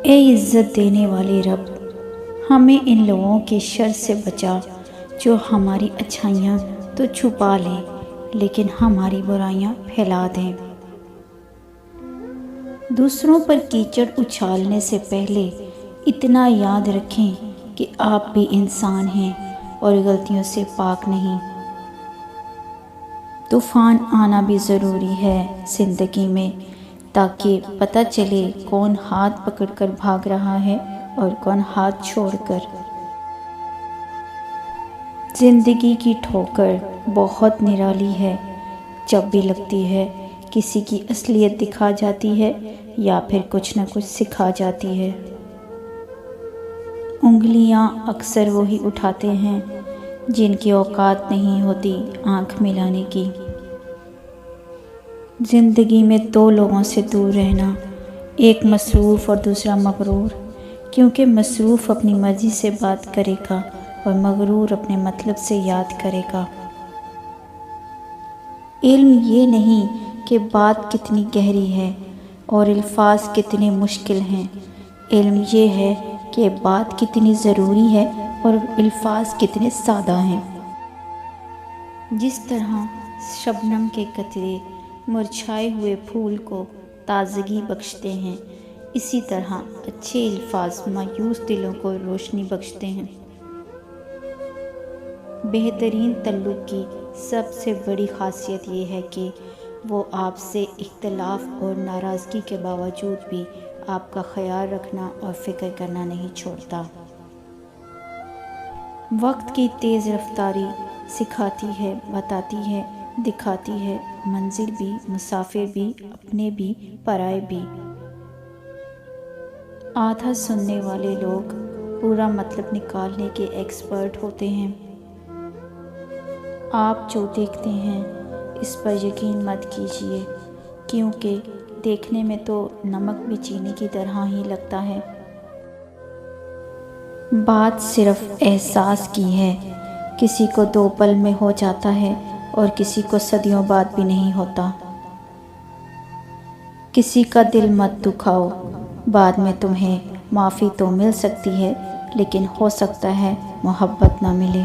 اے عزت دینے والے رب، ہمیں ان لوگوں کے شر سے بچا جو ہماری اچھائیاں تو چھپا لیں لیکن ہماری برائیاں پھیلا دیں۔ دوسروں پر کیچڑ اچھالنے سے پہلے اتنا یاد رکھیں کہ آپ بھی انسان ہیں اور غلطیوں سے پاک نہیں۔ طوفان آنا بھی ضروری ہے زندگی میں، تاکہ پتہ چلے کون ہاتھ پکڑ کر بھاگ رہا ہے اور کون ہاتھ چھوڑ کر۔ زندگی کی ٹھوکر بہت نرالی ہے، جب بھی لگتی ہے کسی کی اصلیت دکھا جاتی ہے یا پھر کچھ نہ کچھ سکھا جاتی ہے۔ انگلیاں اکثر وہی اٹھاتے ہیں جن کی اوقات نہیں ہوتی آنکھ ملانے کی۔ زندگی میں دو لوگوں سے دور رہنا، ایک مصروف اور دوسرا مغرور، کیونکہ مصروف اپنی مرضی سے بات کرے گا اور مغرور اپنے مطلب سے یاد کرے گا۔ علم یہ نہیں کہ بات کتنی گہری ہے اور الفاظ کتنے مشکل ہیں، علم یہ ہے کہ بات کتنی ضروری ہے اور الفاظ کتنے سادہ ہیں۔ جس طرح شبنم کے قطرے مرجھائے ہوئے پھول کو تازگی بخشتے ہیں، اسی طرح اچھے الفاظ مایوس دلوں کو روشنی بخشتے ہیں۔ بہترین تعلق کی سب سے بڑی خاصیت یہ ہے کہ وہ آپ سے اختلاف اور ناراضگی کے باوجود بھی آپ کا خیال رکھنا اور فکر کرنا نہیں چھوڑتا۔ وقت کی تیز رفتاری سکھاتی ہے، بتاتی ہے، دکھاتی ہے منزل بھی، مسافر بھی، اپنے بھی، پرائے بھی۔ آدھا سننے والے لوگ پورا مطلب نکالنے کے ایکسپرٹ ہوتے ہیں۔ آپ جو دیکھتے ہیں اس پر یقین مت کیجیے، کیونکہ دیکھنے میں تو نمک بھی چینی کی طرح ہی لگتا ہے۔ بات صرف احساس کی ہے، کسی کو 2 پل میں ہو جاتا ہے اور کسی کو صدیوں بعد بھی نہیں ہوتا۔ کسی کا دل مت دکھاؤ، بعد میں تمہیں معافی تو مل سکتی ہے لیکن ہو سکتا ہے محبت نہ ملے۔